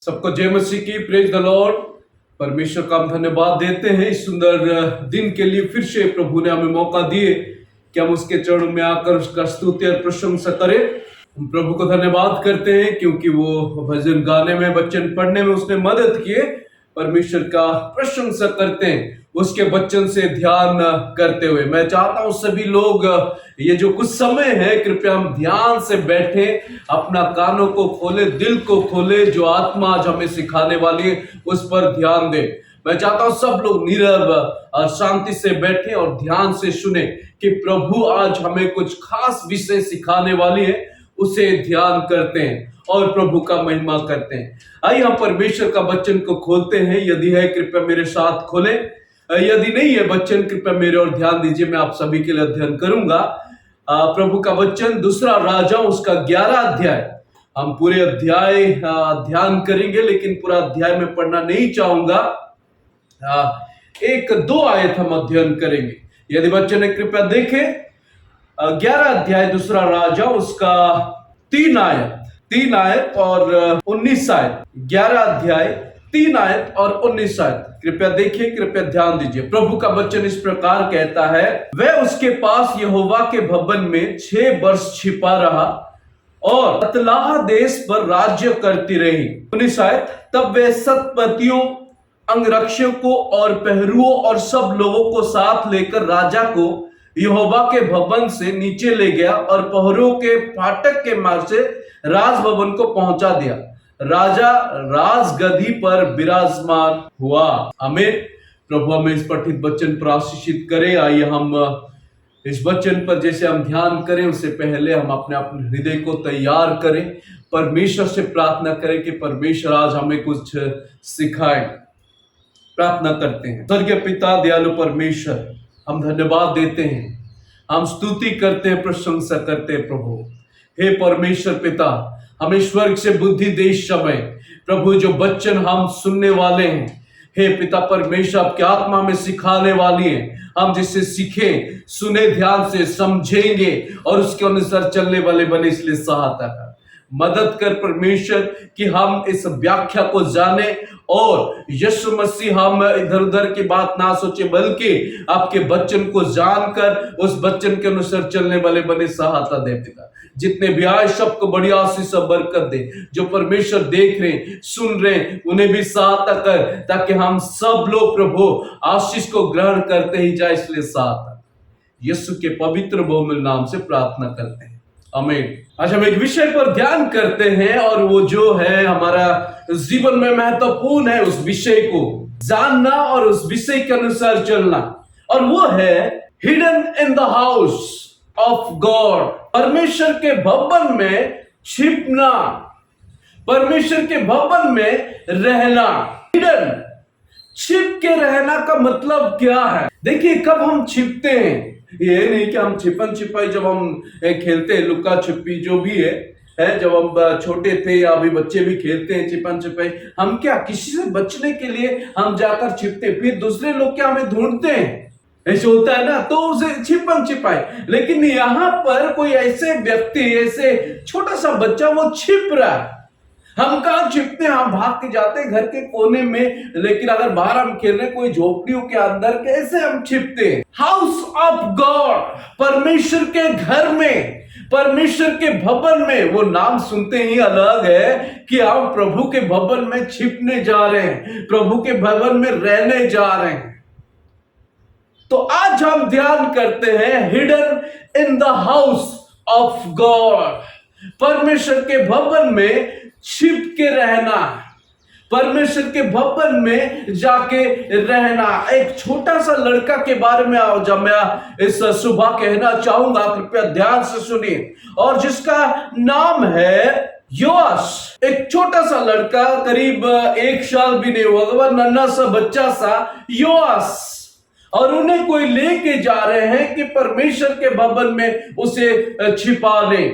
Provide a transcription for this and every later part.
सबको जय मसीह की, प्रेज द लॉर्ड। परमेश्वर का हम धन्यवाद देते हैं इस सुंदर दिन के लिए। फिर से प्रभु ने हमें मौका दिए कि हम उसके चरणों में आकर उसका स्तुति और प्रशंसा करें। हम प्रभु को धन्यवाद करते हैं क्योंकि वो भजन गाने में, वचन पढ़ने में उसने मदद किए। परमेश्वर का प्रशंसा करते हैं उसके वचन से ध्यान करते हुए। मैं चाहता हूं सभी लोग ये जो कुछ समय है, कृपया हम ध्यान से बैठे, अपना कानों को खोले, दिल को खोले, जो आत्मा आज हमें सिखाने वाली है उस पर ध्यान दे। मैं चाहता हूं सब लोग नीरव और शांति से बैठे और ध्यान से सुने कि प्रभु आज हमें कुछ खास विषय सिखाने वाली है। उसे ध्यान करते हैं और प्रभु का महिमा करते हैं। आइए हम परमेश्वर का वचन को खोलते हैं। यदि है कृपया मेरे साथ खोले, यदि नहीं है वचन कृपया मेरे और ध्यान दीजिए। मैं आप सभी के लिए अध्ययन करूंगा प्रभु का वचन, दूसरा राजा उसका 11 अध्याय। हम पूरे अध्याय ध्यान करेंगे, लेकिन पूरा अध्याय में पढ़ना नहीं चाहूंगा। एक दो आयत हम अध्ययन करेंगे। यदि वचन है कृपया देखें, 11 अध्याय दूसरा राजा उसका 3 आयत और 19 आयत। 11 अध्याय 3 आयत और 19 आयत कृपया देखिए, कृपया ध्यान दीजिए। प्रभु का वचन इस प्रकार कहता है, वह उसके पास यहोवा के भवन में 6 वर्ष छिपा रहा और अतलाह देश पर राज्य करती रही। 19 आयत, तब वह सतपतियों, अंगरक्षकों और पहरुओं और सब लोगों को साथ लेकर राजा को यहोवा के भवन से नीचे ले गया और पहरुओं के फाटक के मार्ग से राजभवन को पहुंचा दिया। राजा राजगद्दी पर विराजमान हुआ। आमीन। प्रभु हमें इस पठित वचन पर आशीषित करे। आइए हम इस वचन पर जैसे हम ध्यान करें, उससे पहले हम अपने हृदय को तैयार करें। परमेश्वर से प्रार्थना करें कि परमेश्वर आज हमें कुछ सिखाए। प्रार्थना करते हैं। स्वर्गीय पिता, दयालु परमेश्वर, हम धन्यवाद देते हैं, हम स्तुति करते हैं, प्रशंसा करते हैं। प्रभु हे परमेश्वर पिता, हमें स्वर्ग से बुद्धि दे इस समय। प्रभु जो वचन हम सुनने वाले हैं, हे पिता परमेश्वर, आपकी आत्मा में सिखाने वाली है। हम जिससे सीखें, सुने, ध्यान से समझेंगे और उसके अनुसार चलने वाले बने। इसलिए सहायता कर, मदद कर परमेश्वर कि हम इस व्याख्या को जाने और यीशु मसीह हम इधर उधर की बात ना सोचे, बल्कि आपके वचन को जानकर उस वचन के अनुसार चलने वाले बने। सहायता दे पिता। जितने भी आए सबको बड़ी आशीष और बरकत दे। जो परमेश्वर देख रहे, सुन रहे, उन्हें भी सहायता कर, ताकि हम सब लोग प्रभु आशीष को ग्रहण करते ही जाए। इसलिए सहायता यीशु के पवित्र बहुमूल्य नाम से प्रार्थना करते हैं, आमीन। आज हम एक विषय पर ध्यान करते हैं और वो जो है हमारा जीवन में महत्वपूर्ण है, उस विषय को जानना और उस विषय के अनुसार चलना, और वो है hidden in the house of God. परमेश्वर के भवन में छिपना, परमेश्वर के भवन में रहना। हिडन, छिप के रहना का मतलब क्या है? देखिए, कब हम छिपते हैं, ये नहीं कि हम छिपन छिपाई जब हम खेलते हैं, लुका छिपी जो भी है जब हम छोटे थे, या अभी बच्चे भी खेलते हैं छिपन छिपाई। हम क्या किसी से बचने के लिए हम जाकर छिपते, फिर दूसरे लोग क्या हमें ढूंढते हैं, ऐसे होता है ना, तो उसे छिपन छिपाई। लेकिन यहाँ पर कोई ऐसे व्यक्ति, ऐसे छोटा सा बच्चा, वो छिप रहा है। हम कहाँ छिपते हैं? हम भाग के जाते हैं घर के कोने में, लेकिन अगर बाहर हम खेल रहे कोई झोपड़ियों के अंदर, कैसे हम छिपते हैं? हाउस ऑफ गॉड, परमेश्वर के घर में, परमेश्वर के भवन में। वो नाम सुनते ही अलग है कि हम प्रभु के भवन में छिपने जा रहे हैं, प्रभु के भवन में रहने जा रहे हैं। तो आज हम ध्यान करते हैं hidden in the house of God, परमेश्वर के भवन में छिप के रहना, परमेश्वर के भवन में जाके रहना। एक छोटा सा लड़का के बारे में जब मैं इस सुबह कहना चाहूंगा, कृपया ध्यान से सुनिए, और जिसका नाम है योआश। एक छोटा सा लड़का, करीब 1 साल भी नहीं हुआ, नन्हा सा बच्चा सा योआश, और उन्हें कोई लेके जा रहे हैं कि परमेश्वर के भवन में उसे छिपा ले।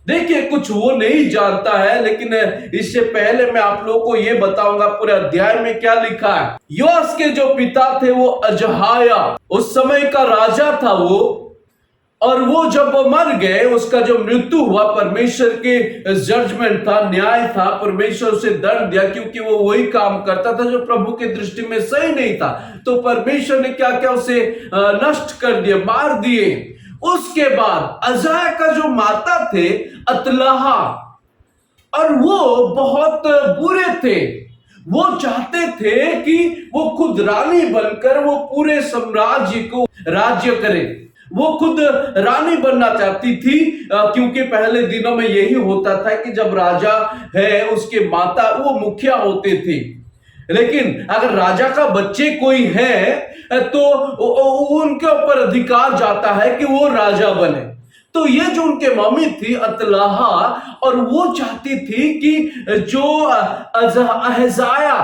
देखिए, कुछ वो नहीं जानता है, लेकिन इससे पहले मैं आप लोगों को यह बताऊंगा पूरे अध्याय में क्या लिखा है। योआश के जो पिता थे वो अजहाया, उस समय का राजा था वो, और वो जब वो मर गए, उसका जो मृत्यु हुआ, परमेश्वर के जजमेंट था, न्याय था, परमेश्वर उसे दंड दिया क्योंकि वो वही काम करता था जो प्रभु की दृष्टि में सही नहीं था। तो परमेश्वर ने क्या क्या उसे नष्ट कर दिया, मार दिए। उसके बाद अजाया का जो माता थे अतलाहा, और वो बहुत बुरे थे। वो चाहते थे कि वो खुद रानी बनकर वो पूरे साम्राज्य को राज्य करे। वो खुद रानी बनना चाहती थी, क्योंकि पहले दिनों में यही होता था कि जब राजा है उसके माता वो मुखिया होते थे। लेकिन अगर राजा का बच्चे कोई है तो उनके ऊपर अधिकार जाता है कि वो राजा बने। तो ये जो उनके मम्मी थी अतलाहा, और वो चाहती थी कि जो अहजाया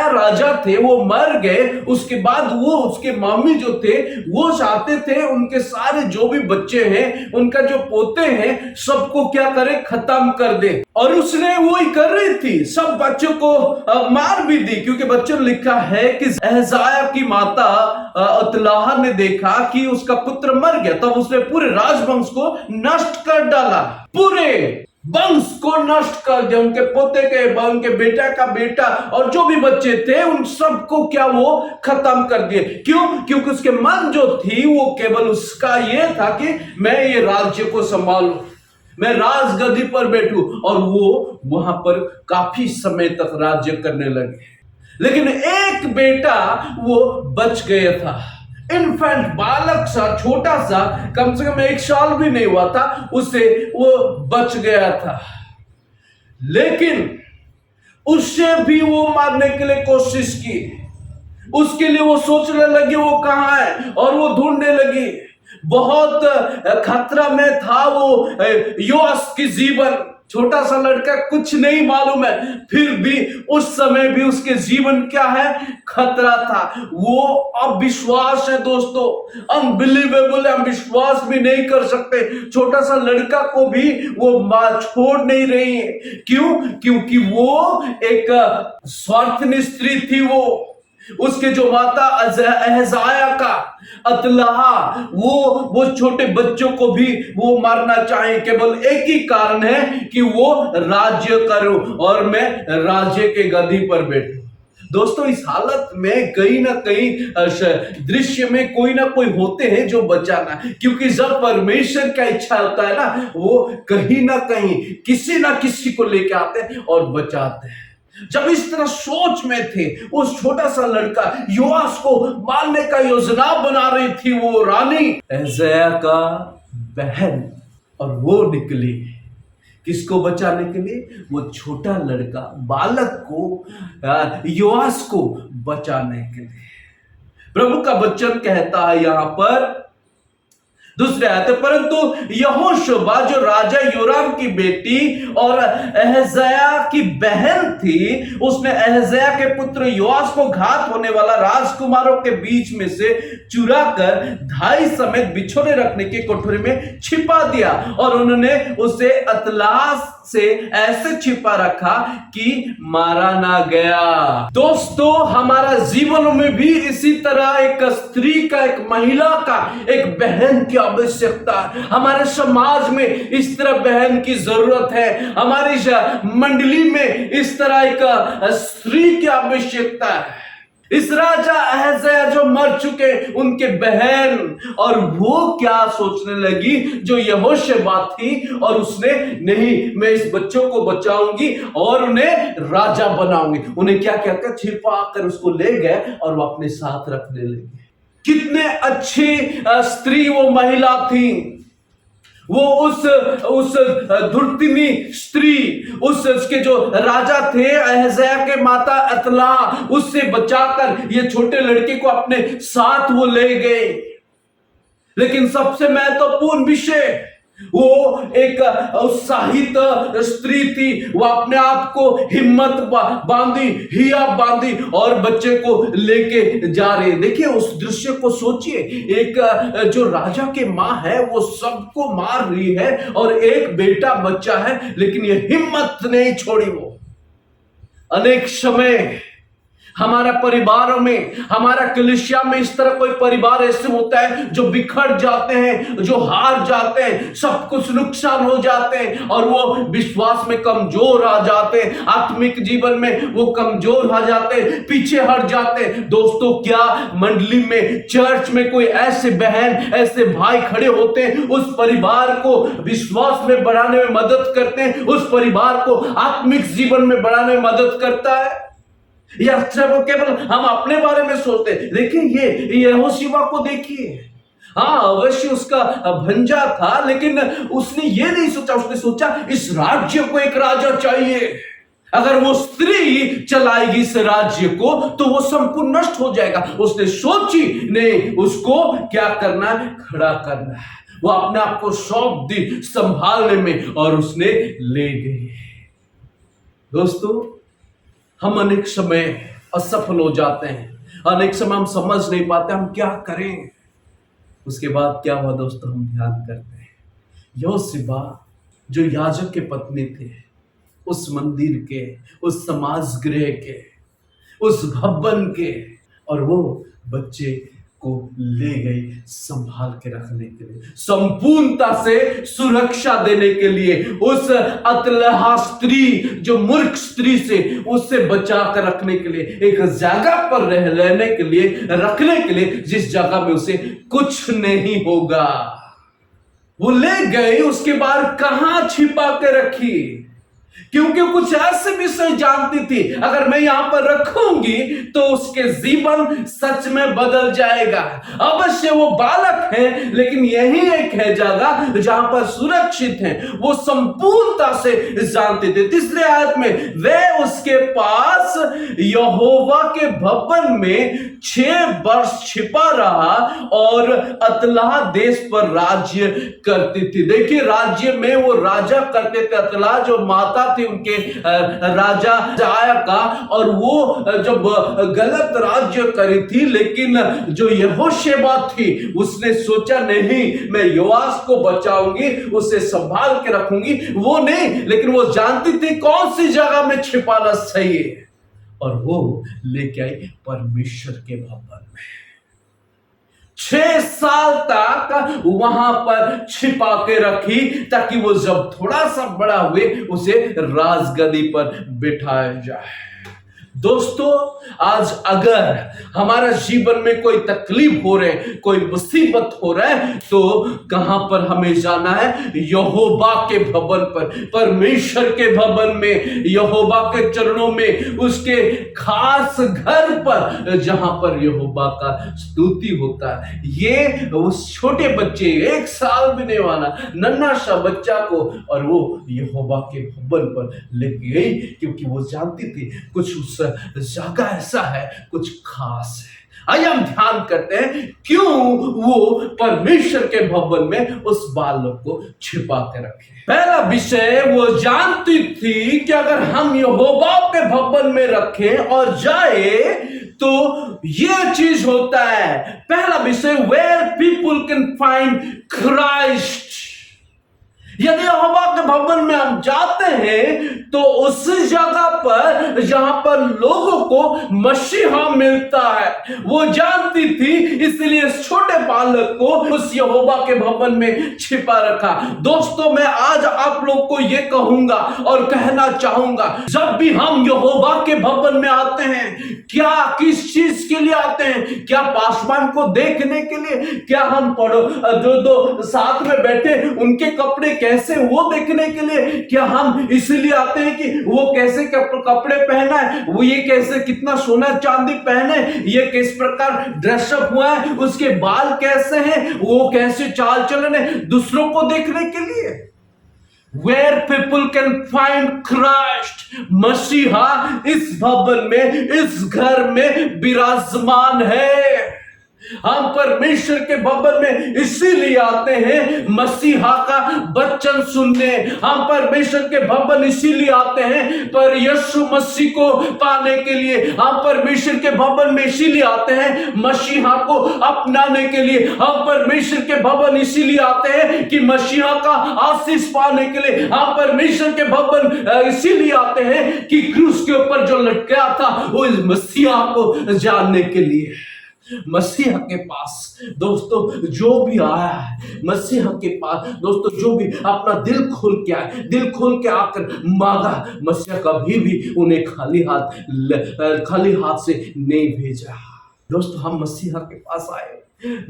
राजा थे वो मर गए, उसके बाद वो उसके मम्मी जो थे वो चाहते थे उनके सारे जो भी बच्चे हैं, उनका जो पोते हैं, सबको क्या करे, खत्म कर दे। और उसने वो ही कर रही थी, सब बच्चों को मार भी दी। क्योंकि बच्चों ने लिखा है कि अहजाया की माता अतलाहा ने देखा कि उसका पुत्र मर गया, तब उसने पूरे राजवंश को नष्ट कर डाला, पूरे वंश को नष्ट कर दिया। उनके पोते के, उनके बेटा का बेटा और जो भी बच्चे थे उन सबको क्या वो खत्म कर दिए। क्यों? क्योंकि उसके मन जो थी वो केवल उसका ये था कि मैं ये राज्य को संभालूं, मैं राजगद्दी पर बैठूं। और वो वहां पर काफी समय तक राज्य करने लगे। लेकिन एक बेटा वो बच गया था, इन्फेंट, बालक सा, छोटा सा, कम से कम 1 साल भी नहीं हुआ था उसे, वो बच गया था। लेकिन उससे भी वो मारने के लिए कोशिश की। उसके लिए वो सोचने लगी वो कहां है, और वो ढूंढने लगी। बहुत खतरा में था वो योआस की जीवन। छोटा सा लड़का, कुछ नहीं मालूम है, फिर भी उस समय भी उसके जीवन क्या है, खतरा था। वो अविश्वास है दोस्तों, अनबिलीवेबल है, हम विश्वास भी नहीं कर सकते। छोटा सा लड़का को भी वो मां छोड़ नहीं रही है। क्यों? क्योंकि वो एक स्वार्थनी स्त्री थी। वो उसके जो माता अहजाया का अतलाहा, वो छोटे बच्चों को भी वो मारना चाहे। केवल एक ही कारण है कि वो राज्य करूं और मैं राज्य के गद्दी पर बैठूं। दोस्तों, इस हालत में कहीं ना कहीं दृश्य में कोई ना कोई होते हैं जो बचाना, क्योंकि जब परमेश्वर का इच्छा होता है ना, वो कहीं ना कहीं किसी ना किसी को लेके आते हैं और बचाते हैं। जब इस तरह सोच में थे, उस छोटा सा लड़का योआस को मारने का योजना बना रही थी वो रानी अहजाया का बहन, और वो निकली किसको बचाने के लिए? वो छोटा लड़का, बालक को, योआस को बचाने के लिए। प्रभु का वचन कहता है यहां पर दूसरे आते, परंतु यहोशुबा जो राजा योराम की बेटी और अहजाया की बहन थी, उसने अहजाया के पुत्र योआस को घात होने वाला राजकुमारों के बीच में से चुरा कर धाई समेत बिछोने रखने की कोठरी में छिपा दिया, और उन्होंने उसे अतलास से ऐसे छिपा रखा कि मारा ना गया। दोस्तों, हमारा जीवन में भी इसी तरह एक स्त्री का, एक महिला का, एक बहन की आवश्यकता है। हमारे समाज में इस तरह बहन की जरूरत है। हमारी मंडली में इस तरह एक स्त्री की आवश्यकता है। इस राजा अहजाया जो मर चुके, उनके बहन, और वो क्या सोचने लगी, जो यहोशुबा थी, और उसने नहीं, मैं इस बच्चों को बचाऊंगी और उन्हें राजा बनाऊंगी। उन्हें क्या कहते, छिपा कर उसको ले गए और वो अपने साथ रखने लगे। कितने अच्छी स्त्री वो महिला थी। वो उस धुर्तिनी स्त्री, उसके जो राजा थे अहजाया के माता अतला, उससे बचाकर ये छोटे लड़के को अपने साथ वो ले गए। लेकिन सबसे महत्वपूर्ण विषय, वो एक उत्साहित स्त्री थी। वो अपने आप को हिम्मत बांधी, हिया बांधी और बच्चे को लेके जा रही। देखिए उस दृश्य को सोचिए, एक जो राजा के मां है वो सबको मार रही है, और एक बेटा बच्चा है, लेकिन ये हिम्मत नहीं छोड़ी। वो अनेक समय हमारा परिवारों में, हमारा कलीसिया में इस तरह कोई परिवार ऐसे होता है जो बिखर जाते हैं, जो हार जाते हैं, सब कुछ नुकसान हो जाते हैं और वो विश्वास में कमजोर आ जाते हैं, आत्मिक जीवन में वो कमजोर हो जाते हैं, पीछे हट जाते हैं। दोस्तों, क्या मंडली में, चर्च में कोई ऐसे बहन, ऐसे भाई खड़े होते हैं, उस परिवार को विश्वास में बढ़ाने में मदद करते हैं, उस परिवार को आत्मिक जीवन में बढ़ाने में मदद करता है? या सिर्फ केवल हम अपने बारे में सोचते हैं? देखिए, ये यहोशूआ को देखिए। हाँ, अवश्य उसका भंजा था, लेकिन उसने ये नहीं सोचा, उसने सोचा इस राज्य को एक राजा चाहिए। अगर वो स्त्री चलाएगी इस राज्य को तो वो संपूर्ण नष्ट हो जाएगा। उसने सोची नहीं, उसको क्या करना है, खड़ा करना है। वो अपने आप को सौंप दी संभालने में और उसने ले गई। दोस्तों, हम अनेक समय असफल हो जाते हैं, अनेक समय हम समझ नहीं पाते हम क्या करें। उसके बाद क्या हुआ दोस्तों, हम ध्यान करते हैं, यहोशूआ जो याजक के पत्नी थे, उस मंदिर के, उस समाज गृह के, उस भवन के, और वो बच्चे को ले गई संभाल के रखने के लिए, संपूर्णता से सुरक्षा देने के लिए, उस अतलहा स्त्री, जो मूर्ख स्त्री से, उससे बचा कर रखने के लिए, एक जगह पर रहने के लिए, रखने के लिए, जिस जगह में उसे कुछ नहीं होगा। वो ले गए, उसके बाद कहां छिपा के रखी? क्योंकि कुछ ऐसे विषय जानती थी, अगर मैं यहां पर रखूंगी तो उसके जीवन सच में बदल जाएगा। अवश्य वो बालक है, लेकिन यही एक है जगह जहां पर सुरक्षित है। वो संपूर्णता से जानते थे। तीसरे आयत में, वे उसके पास यहोवा के भवन में 6 वर्ष छिपा रहा और अतलाह देश पर राज्य करती थी। देखिए, राज्य में वो राजा करते थे। अतलाह जो माता थी उनके राजा जाया का, और वो जब गलत राज्य करी थी, लेकिन जो यहोशूआ थी उसने सोचा नहीं, मैं योआश को बचाऊंगी, उसे संभाल के रखूंगी। वो नहीं, लेकिन वो जानती थी कौन सी जगह में छिपाना सही है, और वो लेके आई परमेश्वर के भवन में। 6 साल तक वहां पर छिपा के रखी, ताकि वो जब थोड़ा सा बड़ा हुए उसे राजगद्दी पर बिठाया जाए। दोस्तों, आज अगर हमारा जीवन में कोई तकलीफ हो रहे, कोई मुसीबत हो रहा है, तो कहां पर हमें जाना है? यहोवा के भवन पर, परमेश्वर के भवन में, यहोवा के चरणों में, उसके खास घर पर, जहां पर यहोवा का स्तुति होता है। ये उस छोटे बच्चे, 1 साल भी नहीं वाला नन्हा सा बच्चा को, और वो यहोवा के भवन पर लेके गई, क्योंकि वो जानती थी कुछ उस जगह ऐसा है, कुछ खास है। आइए हम ध्यान करते हैं क्यों वो परमेश्वर के भवन में उस बालक को छिपा के रखे। पहला विषय, वो जानती थी कि अगर हम यहोवा के भवन में रखें और जाए तो ये चीज होता है। पहला विषय, where people can find Christ. यदि यहोवा के भवन में हम जाते हैं तो उस जगह पर जहां पर लोगों को मसीहा मिलता है, वो जानती थी, इसलिए इस छोटे बालक को उस यहोवा के भवन में छिपा रखा। दोस्तों, मैं आज आप लोग को यह कहूंगा और कहना चाहूंगा, जब भी हम यहोवा के भवन में आते हैं, क्या किस चीज के लिए आते हैं? क्या पासवान को देखने के लिए? क्या हम जो साथ में बैठे उनके कपड़े कैसे वो देखने के लिए? क्या हम इसलिए आते हैं कि वो कैसे कपड़े पहना है, वो ये कैसे कितना सोना चांदी पहने, ये किस प्रकार ड्रेसअप हुआ है, उसके बाल कैसे हैं, वो कैसे चाल चलन है, दूसरों को देखने के लिए? Where people can find Christ, मसीहा इस भवन में, इस घर में विराजमान है। हम परमेश्वर के भवन में इसीलिए आते हैं मसीहा का वचन सुनने। हम परमेश्वर के भवन इसीलिए आते हैं पर यीशु मसीह को पाने के लिए। हम परमेश्वर के भवन में इसीलिए आते हैं मसीहा को अपनाने के लिए। हम परमेश्वर के भवन इसीलिए आते हैं कि मसीहा का आशीष पाने के लिए। हम परमेश्वर के भवन इसीलिए आते हैं कि क्रूस के ऊपर जो लटका था वो मसीहा को जानने के लिए। मसीहा के पास दोस्तों जो भी आया है, मसीहा के पास दोस्तों जो भी अपना दिल खोल के आए, दिल खोल के आकर मांगा, मसीहा कभी भी उन्हें खाली हाथ से नहीं भेजा। दोस्तों हम मसीहा के पास आए,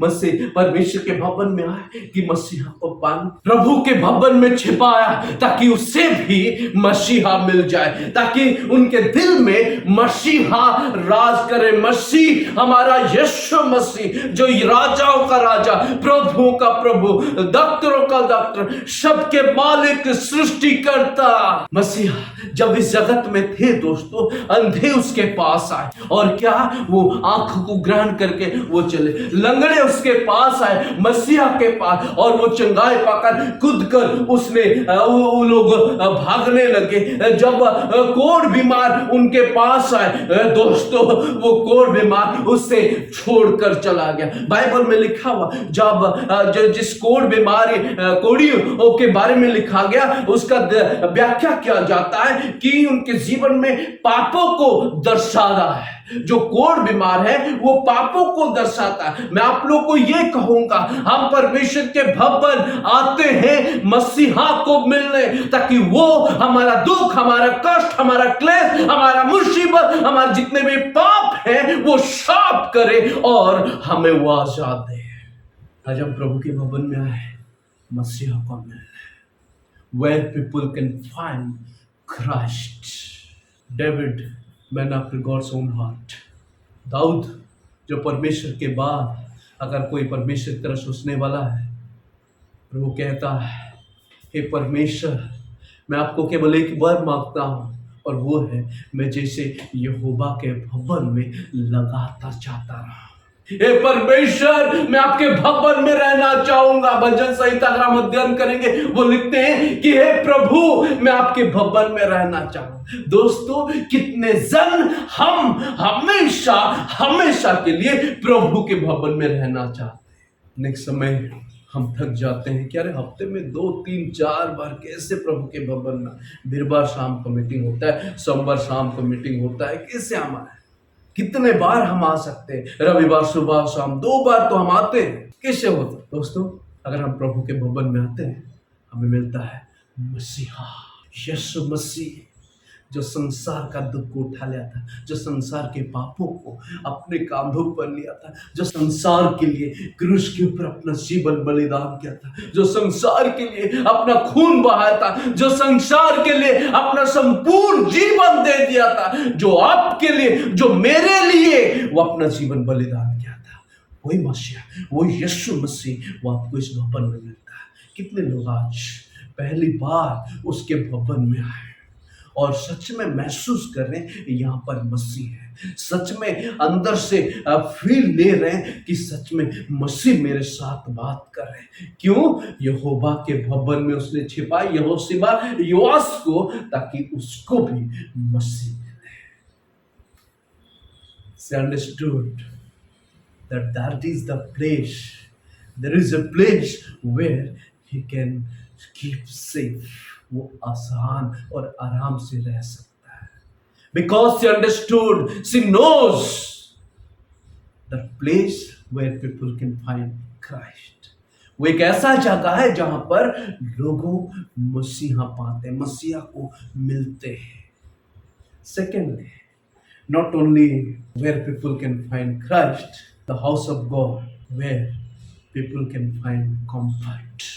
मसीह परमेश्वर के भवन में आए कि मसीहा को पान प्रभु के भवन में छिपाया ताकि उससे भी मसीहा मिल जाए, ताकि उनके दिल में मसीहा राज करे। मसीह हमारा यीशु मसीह जो राजाओं का राजा, प्रभुओं का प्रभु, डॉक्टरों का डॉक्टर, सबके मालिक, सृष्टिकर्ता मसीहा जब इस जगत में थे दोस्तों, अंधे उसके पास आए और क्या वो आंख को ग्रहण करके वो चले। लंगड़े उसके पास आए मसीहा के पास और वो चंगाई पाकर कूद कर उसने वो लोग भागने लगे। जब कोढ़ बीमार उनके पास आए दोस्तों, वो कोढ़ बीमार उससे छोड़कर चला गया। बाइबल में लिखा हुआ जब जिस कोढ़ बीमारी कोढ़ियों के बारे में लिखा गया उसका व्याख्या किया जाता है कि उनके जीवन में पापों को दर्शा रहा है। जो कोढ़ बीमार है वो पापों को दर्शाता है। मैं आप लोग को ये कहूंगा, हम परमेश्वर के भवन आते हैं मसीहा को मिलने, ताकि वो हमारा दुख, हमारा कष्ट, हमारा क्लेश, हमारा मुसीबत, हमारे जितने भी पाप हैं वो साफ करे और हमें वो आजाद दे। आज हम प्रभु के भवन में आए मसीहा को मिलने, where people can find Christ. David man after God's own heart, दाऊद जो परमेश्वर के बाद अगर कोई परमेश्वर की तरफ सोचने वाला है, प्रभु कहता है हे परमेश्वर मैं आपको केवल एक बार मांगता हूँ और वो है मैं जैसे यहोवा के भवन में लगातार चाहता रहा। हे परमेश्वर मैं आपके भवन में रहना चाहूंगा। भजन संहिता अगर हम अध्ययन करेंगे वो लिखते हैं कि हे प्रभु मैं आपके भवन में रहना चाहूंगा। दोस्तों कितने जन हम हमेशा हमेशा के लिए प्रभु के भवन में रहना चाहते हैं। नेक्स्ट समय हम थक जाते हैं कि अरे हफ्ते में 2, 3, 4 बार कैसे प्रभु के भवन में, वीरवार शाम को मीटिंग होता है, सोमवार शाम को मीटिंग होता है, कैसे हम आए? कितने बार हम आ सकते हैं? रविवार सुबह शाम 2 बार तो हम आते हैं, कैसे होता? दोस्तों अगर हम प्रभु के भवन में आते हैं हमें मिलता है मसीहा, यीशु मसीह जो संसार का दुख को उठा लिया था, जो संसार के पापों को अपने कांधों पर लिया था, जो संसार के लिए क्रूस के ऊपर अपना जीवन बलिदान किया था, जो संसार के लिए अपना खून बहाया था, जो संसार के लिए अपना संपूर्ण जीवन दे दिया था, जो आपके लिए, जो मेरे लिए वो अपना जीवन बलिदान किया था। वही मसीहा, वही यीशु मसीह वो आपको इस भवन में मिलता है। कितने लोग आज पहली बार उसके भवन में आए और सच में महसूस कर रहे हैं यहाँ पर मसीह है, सच में अंदर से फील ले रहे हैं कि सच में मसीह मेरे साथ बात कर रहे हैं। क्यों? यहोवा के भवन में उसने छिपाई यहोशिबा योआस को, ताकि उसको भी मसीह मिले। He understood that that is the place, there is a place where he can keep safe, वो आसान और आराम से रह सकता है। Because she understood, she knows the place where people can find Christ. वो एक ऐसा जगह है जहां पर लोगों मसीहा पाते हैं, मसीहा को मिलते हैं। Secondly, not only where people can find Christ, the house of God, where people can find comfort.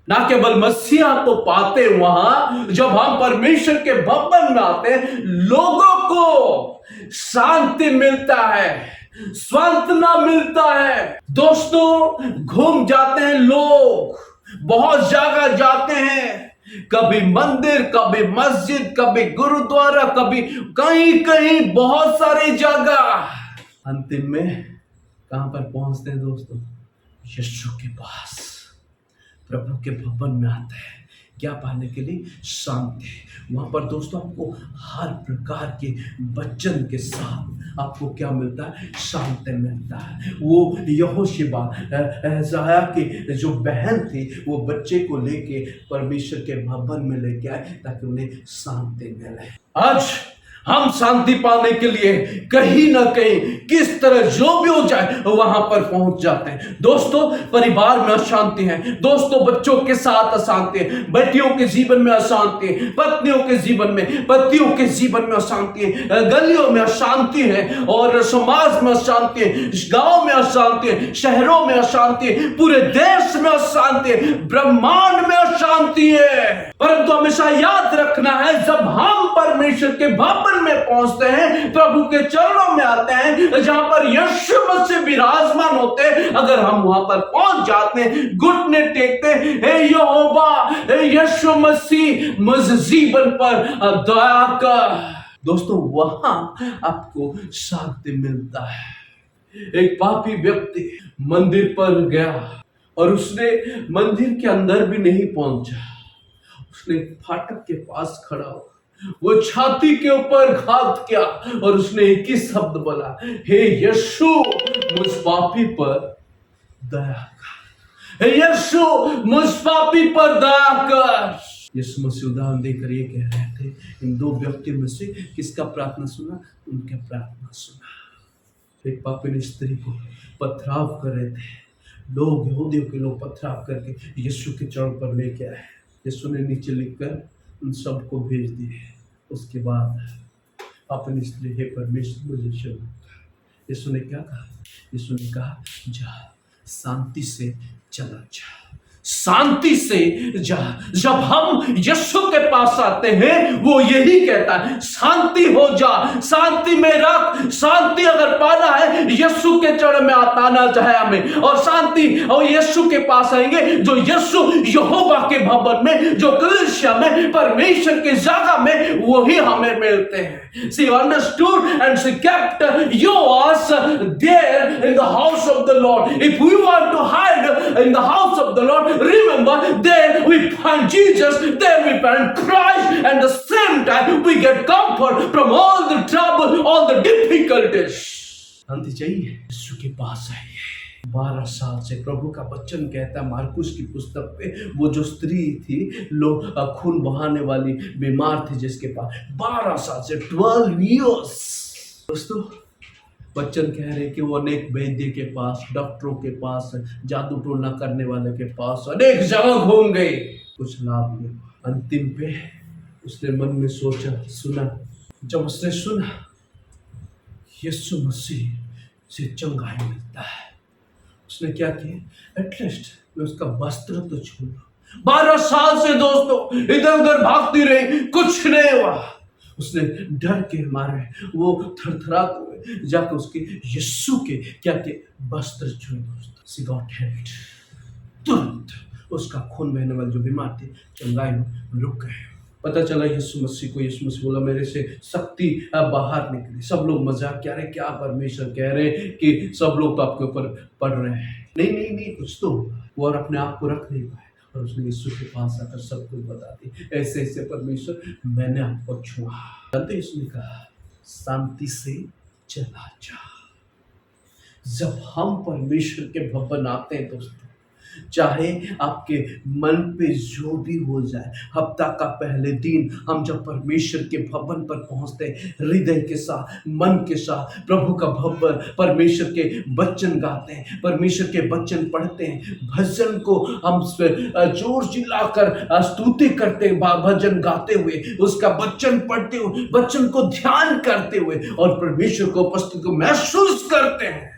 ना केवल मसीहा को पाते वहां, जब हम परमेश्वर के भवन में आते हैं लोगों को शांति मिलता है, सांत्वना मिलता है। दोस्तों घूम जाते हैं लोग, बहुत जगह जाते हैं, कभी मंदिर, कभी मस्जिद, कभी गुरुद्वारा, कभी कहीं कहीं बहुत सारी जगह। अंतिम में कहाँ पर पहुंचते हैं दोस्तों? यीशु के पास, प्रभु के भवन में आते हैं। क्या पाने के लिए? शांति। वहां पर दोस्तों आपको हर प्रकार के वचन के साथ आपको क्या मिलता है? शांति मिलता है। वो यहोशिबा एसाया की जो बहन थी, वो बच्चे को लेके परमेश्वर के भवन में लेके आए ताकि उन्हें शांति मिले। आज हम शांति पाने के लिए कहीं ना कहीं किस तरह जो भी हो जाए वहां पर पहुंच जाते हैं। दोस्तों परिवार में अशांति है, दोस्तों बच्चों के साथ अशांति है, बेटियों के जीवन में अशांति है, पत्नियों के जीवन में, पतियों के जीवन में अशांति है, गलियों में अशांति है, और समाज में अशांति है, गांव में अशांति है, शहरों में अशांति है, पूरे देश में अशांति है, ब्रह्मांड में अशांति है। परंतु हमेशा याद रखना है, जब हम परमेश्वर के भवन में पहुंचते हैं, प्रभु के चरणों में आते हैं, जहां पर यीशु मसीह विराजमान होते हैं, अगर हम वहां पर पहुंच जाते हैं, घुटने टेकते हैं, हे यहोवा, हे यीशु मसीह, मुझ जीवन पर दया कर, दोस्तों वहां आपको शांति मिलता है। एक पापी व्यक्ति मंदिर पर गया और उसने मंदिर के अंदर भी नहीं पहुंचा, उसने फाटक के पास खड़ा हो, वो छाती के ऊपर घात किया और उसने एक ही शब्द बोला, हे यीशु मुझ पापी पर दया कर, हे यीशु मुझ पापी पर दया कर। यीशु मसीह उदाहरण देकर ये कह रहे थे, इन दो व्यक्तियों में से किसका प्रार्थना सुना? उनका प्रार्थना सुना। एक पापी ने स्त्री को पथराव कर रहे थे, लोग यहूदियों के लोग पथराव करके यीशु के चरण पर लेके आए। यीशु ने नीचे लिखकर उन सबको भेज दिए। उसके बाद अपनी स्त्री, हे परमेश्वर मुझे क्षमा कर। यीशु ने क्या कहा? यीशु ने कहा, जा शांति से चला जा, शांति से जा। जब हम यीशु के पास आते हैं, वो यही कहता है, शांति हो जा, शांति में रख। शांति अगर पाना है, यीशु के चरण में आना चाहे हमें, और शांति और यीशु के पास आएंगे, जो यीशु यहोवा के भवन में, जो कलीसिया में, परमेश्वर की जगह में, वही हमें मिलते हैं। She understood and she kept yours there in the house of the Lord. If we want to hide in the house of the Lord, remember, there we find Jesus, there we find Christ, and at the same time we get comfort from all the trouble, all the difficulties. शांति चाहिए, यीशु के पास आइए। 12 साल से प्रभु का वचन कहता है मार्कुस की पुस्तक पे, वो जो स्त्री थी, लोग खून बहाने वाली बीमार थी, जिसके पास 12 साल से 12 years। दोस्तों वचन कह रहे कि वो अनेक वैद्य के पास, डॉक्टरों के पास, जादू टोना करने वाले के पास अनेक जगह घूम गई, कुछ लाभ नहीं। अंतिम पे उसने मन में सोचा, सुना, जब उसने सुना यीशु मसीह से चंगाई मिलता है, उसने क्या किया? एटलीस्ट मैं उसका वस्त्र तो छू लूं। 12 साल से दोस्तों इधर उधर भागती रही, कुछ नहीं हुआ। उसने डर के मारे, वो थरथराते हुए जाकर उसके यीशु के क्या के वस्त्र छुए। दोस्तों शी गॉट हील्ड, तुरंत उसका खून बहने वाली जो बीमार थी, चंगाई में रुक गए। पता चला यीशु मसीह को, यीशु मसीह बोला, मेरे से शक्ति बाहर निकली। सब लोग मजाक क्या रहे, क्या परमेश्वर कह रहे कि सब लोग तो आपके ऊपर पड़ रहे हैं। नहीं, कुछ तो वो और अपने आप को रख नहीं पाए, और उसने यीशु के पास आकर सब कुछ बता दी, ऐसे ऐसे परमेश्वर मैंने आपको छुआ। जानते उसने कहा, शांति से चला जा। जब हम परमेश्वर के भवन आते हैं दोस्तों, चाहे आपके मन पे जो भी हो जाए, हफ्ता का पहले दिन हम जब परमेश्वर के भवन पर पहुंचते हैं, हृदय के साथ, मन के साथ, प्रभु का भवन, परमेश्वर के वचन गाते हैं, परमेश्वर के वचन पढ़ते हैं, भजन को हम जोर चिल्लाकर स्तुति करते हैं, भजन गाते हुए, उसका वचन पढ़ते हुए, वचन को ध्यान करते हुए, और परमेश्वर को उपस्थिति को महसूस करते हैं,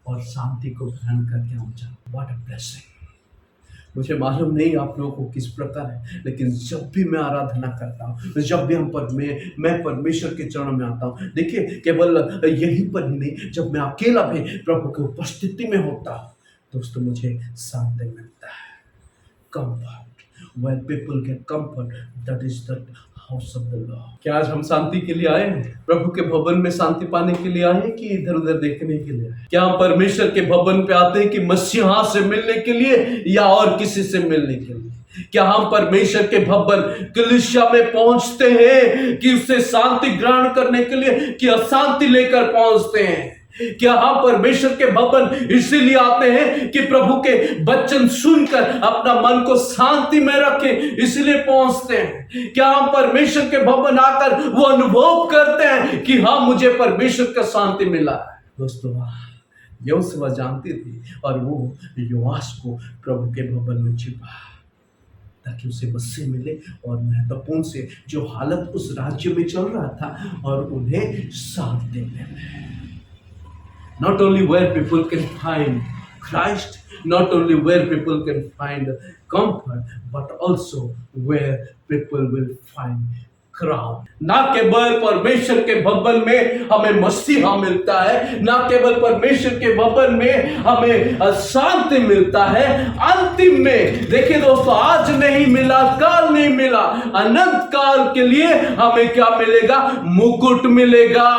और शांति को ग्रहण करके हम जाते। What a blessing. मुझे मालूम नहीं आप लोगों को किस प्रकार है, लेकिन जब भी मैं आराधना करता हूँ, जब भी मैं परमेश्वर के चरणों में आता हूँ, देखिए केवल यहीं पर ही नहीं, जब मैं अकेला भी प्रभु की उपस्थिति में होता हूँ, दोस्तों मुझे शांति मिलता है। Comfort, when people get comfort, that is the house of the Lord. क्या आज हम शांति के लिए आए हैं? प्रभु के भवन में शांति पाने के लिए आए हैं कि इधर उधर देखने के लिए आए? क्या हम परमेश्वर के भवन पे आते हैं कि मसीहा से मिलने के लिए या और किसी से मिलने के लिए? क्या हम परमेश्वर के भवन कलीसिया में पहुंचते हैं कि उससे शांति ग्रहण करने के लिए, कि अशांति लेकर पहुंचते हैं? क्या हम परमेश्वर के भवन इसीलिए आते हैं कि प्रभु के वचन सुनकर अपना मन को शांति में रखें, इसलिए पहुंचते हैं? क्या हम परमेश्वर के भवन आकर वो अनुभव करते हैं कि हाँ, मुझे परमेश्वर का शांति मिला है? दोस्तों, यहोशुआ जानती थी और वो योआश को प्रभु के भवन में छिपा ताकि उसे मसीह मिले और महत्वपूर्ण से जो हालत उस राज्य में चल रहा था और उन्हें साथ देने में। Not only where people can find Christ, not only where people can find comfort, but also where people will find crown. ना केवल परमेश्वर के भवन में हमें मसीहा मिलता है, ना केवल परमेश्वर के भवन में हमें शांति मिलता है, अंतिम में देखिए दोस्तों, आज नहीं मिला, काल नहीं मिला, अनंत काल के लिए हमें क्या मिलेगा? मुकुट मिलेगा।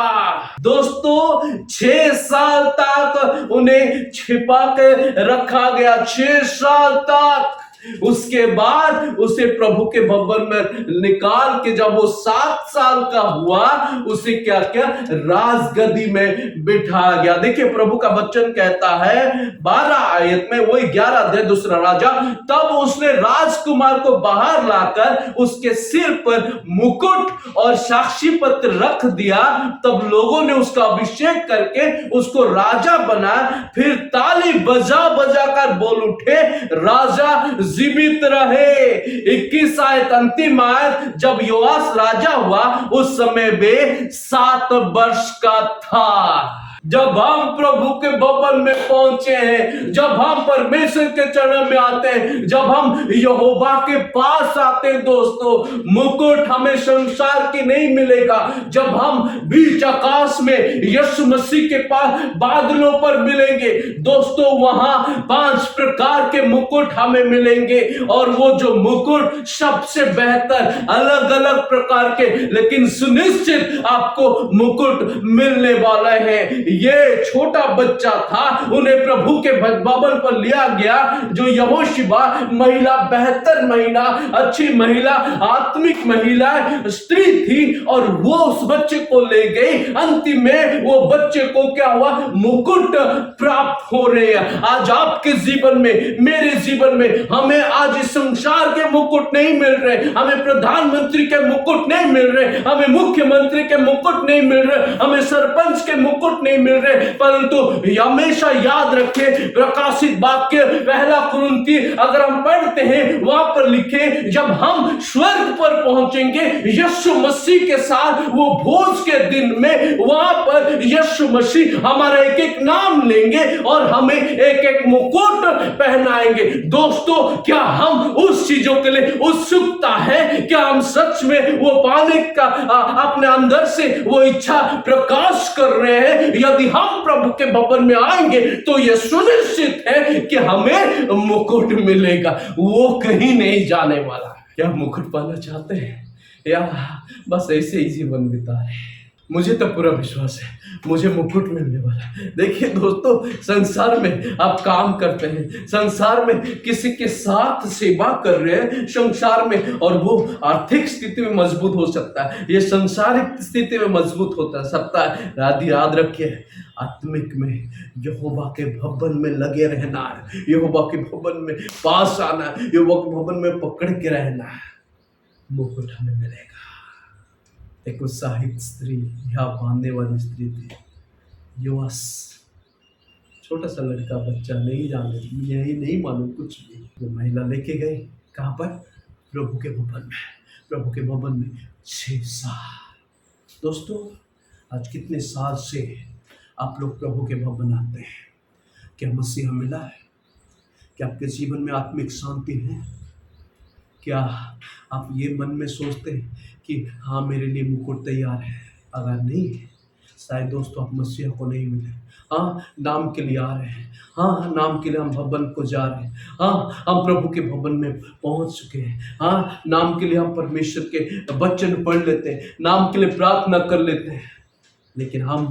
दोस्तों, 6 साल तक उन्हें छिपा के रखा गया, 6 साल तक। उसके बाद उसे प्रभु के भवन में निकाल के जब वो 7 साल का हुआ, उसे क्या क्या राजगद्दी में बिठाया गया। देखिए प्रभु का वचन कहता है 12 आयत में, वही 11 अध्याय दूसरा राजा, तब उसने राजकुमार को बाहर लाकर उसके सिर पर मुकुट और साक्षी पत्र रख दिया। तब लोगों ने उसका अभिषेक करके उसको राजा बनाया। फिर ताली बजा बजा कर बोल उठे, राजा जीवित रहे। 21 आयत अंतिम आयत, जब योआश राजा हुआ उस समय वे 7 वर्ष का था। जब हम प्रभु के भवन में पहुंचे हैं, जब हम परमेश्वर के चरण में आते हैं, जब हम यहोवा के पास आते हैं दोस्तों, मुकुट हमें संसार की नहीं मिलेगा। जब हम बीच आकाश में यीशु मसीह के पास बादलों पर मिलेंगे दोस्तों, वहां 5 प्रकार के मुकुट हमें मिलेंगे और वो जो मुकुट सबसे बेहतर, अलग अलग प्रकार के, लेकिन सुनिश्चित आपको मुकुट मिलने वाला है। ये छोटा बच्चा था, उन्हें प्रभु के भवन पर लिया गया। जो यहोशुआ महिला, बेहतर महिला, अच्छी महिला, आत्मिक महिला स्त्री थी और वो उस बच्चे को ले गई। अंतिम में वो बच्चे को क्या हुआ? मुकुट प्राप्त हो रहे हैं। आज आपके जीवन में, मेरे जीवन में, हमें आज इस संसार के मुकुट नहीं मिल रहे, हमें प्रधानमंत्री के मुकुट नहीं मिल रहे, हमें मुख्यमंत्री के मुकुट नहीं मिल रहे, हमें सरपंच के मुकुट नहीं मिल रहे, परंतु हमेशा याद रखें प्रकाशित वाक्य 1 कुरिन्थी अगर हम पढ़ते हैं, वहां पर लिखे, जब हम स्वर्ग पर पहुंचेंगे यीशु मसीह के साथ, वो भोज के दिन में, वहां पर यीशु मसीह हमारा एक एक नाम लेंगे और हमें एक एक मुकुट पहनाएंगे। दोस्तों, क्या हम उस चीजों के लिए उत्सुकता है? क्या हम सच में वो पाने का अपने अंदर से वो इच्छा प्रकाश कर रहे हैं? यदि हम प्रभु के भवन में आएंगे तो यह सुनिश्चित है कि हमें मुकुट मिलेगा, वो कहीं नहीं जाने वाला। क्या मुकुट पाना चाहते हैं या बस ऐसे ही जीवन बिताए? मुझे तो पूरा विश्वास है मुझे मुकुट मिलने वाला है। देखिए दोस्तों, संसार में आप काम करते हैं, संसार में किसी के साथ सेवा कर रहे हैं, संसार में, और वो आर्थिक स्थिति में मजबूत हो सकता है, ये संसारिक स्थिति में मजबूत होता सकता है। याद रखिए, आत्मिक में यहोवा के भवन में लगे रहना है, यहोवा के भवन में पास आना है, यहोवा के भवन में पकड़ के रहना है, मुकुट हमें मिलेगा। एक उत्साहित स्त्री, यहाँ बांधने वाली स्त्री थी, योआश, छोटा सा लड़का, बच्चा, नहीं जाने, यही नहीं मालूम कुछ भी। वो महिला लेके गई कहाँ पर? प्रभु के भवन में। प्रभु के भवन में 6 साल। दोस्तों, आज कितने साल से आप लोग प्रभु के भवन आते हैं? क्या मसीहा मिला है? क्या आपके जीवन में आत्मिक शांति है? क्या आप ये मन में सोचते हैं कि हाँ, मेरे लिए मुकुट तैयार है? अगर नहीं है, शायद दोस्तों आप मसीह को नहीं मिले। हाँ, नाम के लिए आ रहे हैं। हाँ, नाम के लिए हम भवन को जा रहे हैं। हाँ, हम प्रभु के भवन में पहुंच चुके हैं। हाँ, नाम के लिए हम परमेश्वर के वचन पढ़ लेते हैं, नाम के लिए प्रार्थना कर लेते हैं, लेकिन हम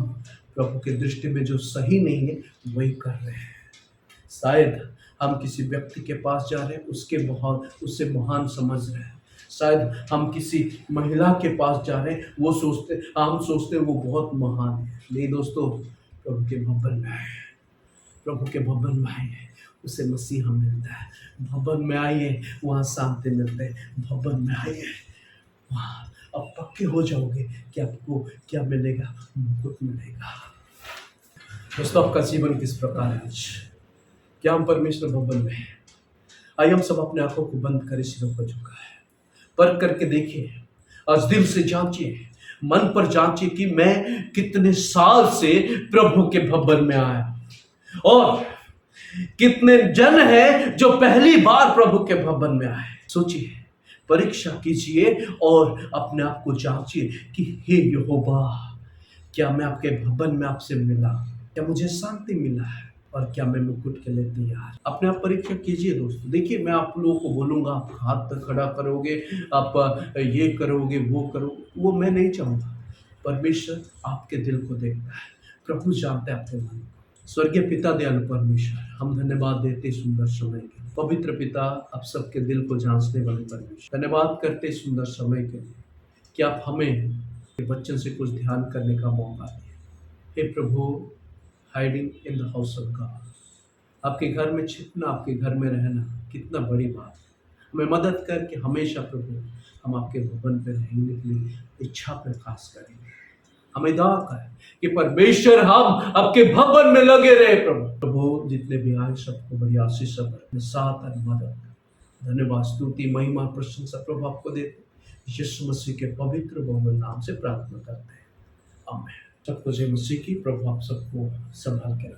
प्रभु की दृष्टि में जो सही नहीं है वही कर रहे हैं। शायद हम किसी व्यक्ति के पास जा रहे हैं, उससे महान समझ रहे हैं। शायद हम किसी महिला के पास जा रहे हैं, हम सोचते हैं वो बहुत महान है। नहीं दोस्तों, प्रभु के भवन में आए, प्रभु के भवन में आइए, उसे मसीहा मिलता है। भवन में आइए, वहाँ शांति मिलते हैं। भवन में आइए, वहाँ अब पक्के हो जाओगे कि आपको क्या मिलेगा, मुकुट मिलेगा। दोस्तों, आपका जीवन किस प्रकार है आज? क्या हम परमेश्वर भवन में हैं? आइए हम सब अपने आंखों को बंद करें, सिरों को झुकाएं, परख करके देखिए, आज दिल से जांचिए, मन पर जांचिए कि मैं कितने साल से प्रभु के भवन में आया, और कितने जन हैं जो पहली बार प्रभु के भवन में आए। सोचिए, परीक्षा कीजिए और अपने आप को जांचिए कि हे यहोवा, क्या मैं आपके भवन में आपसे मिला? क्या मुझे शांति मिला है? और क्या मैं मुकुट के लिए तैयार? अपने आप परीक्षा कीजिए दोस्तों। देखिए, मैं आप लोगों को बोलूंगा, आप हाथ तक खड़ा करोगे, आप ये करोगे, वो करोगे, वो मैं नहीं चाहूंगा। परमेश्वर आपके दिल को देखता है, प्रभु जानते हैं आपके मन को। स्वर्गीय पिता दयालु परमेश्वर, हम धन्यवाद देते सुंदर समय के लिए। पवित्र पिता, आप सबके दिल को जांचने वाले परमेश्वर, धन्यवाद करते सुंदर समय के लिए कि आप हमें बच्चों से कुछ ध्यान करने का मौका दिए। हे प्रभु, hiding in the house of God, आपके घर में छिपना, आपके घर में रहना कितना बड़ी बात है। हमें मदद करके हमेशा प्रभु हम आपके भवन पे रहने के लिए इच्छा प्रकाश करेंगे। हमें दुआ करें कि परमेश्वर हम आपके भवन में लगे रहे। प्रभु जितने भी आए सबको बड़ी आशीष अपने साथ और मदद। धन्यवाद, स्तुति, महिमा, प्रशंसा प्रभु आपको देते, यीशु मसीह के पवित्र बहुमूल्य नाम से प्रार्थना करते हैं, आमीन। सबको जय मसीह की। प्रभु आप सबको संभाल के रखें।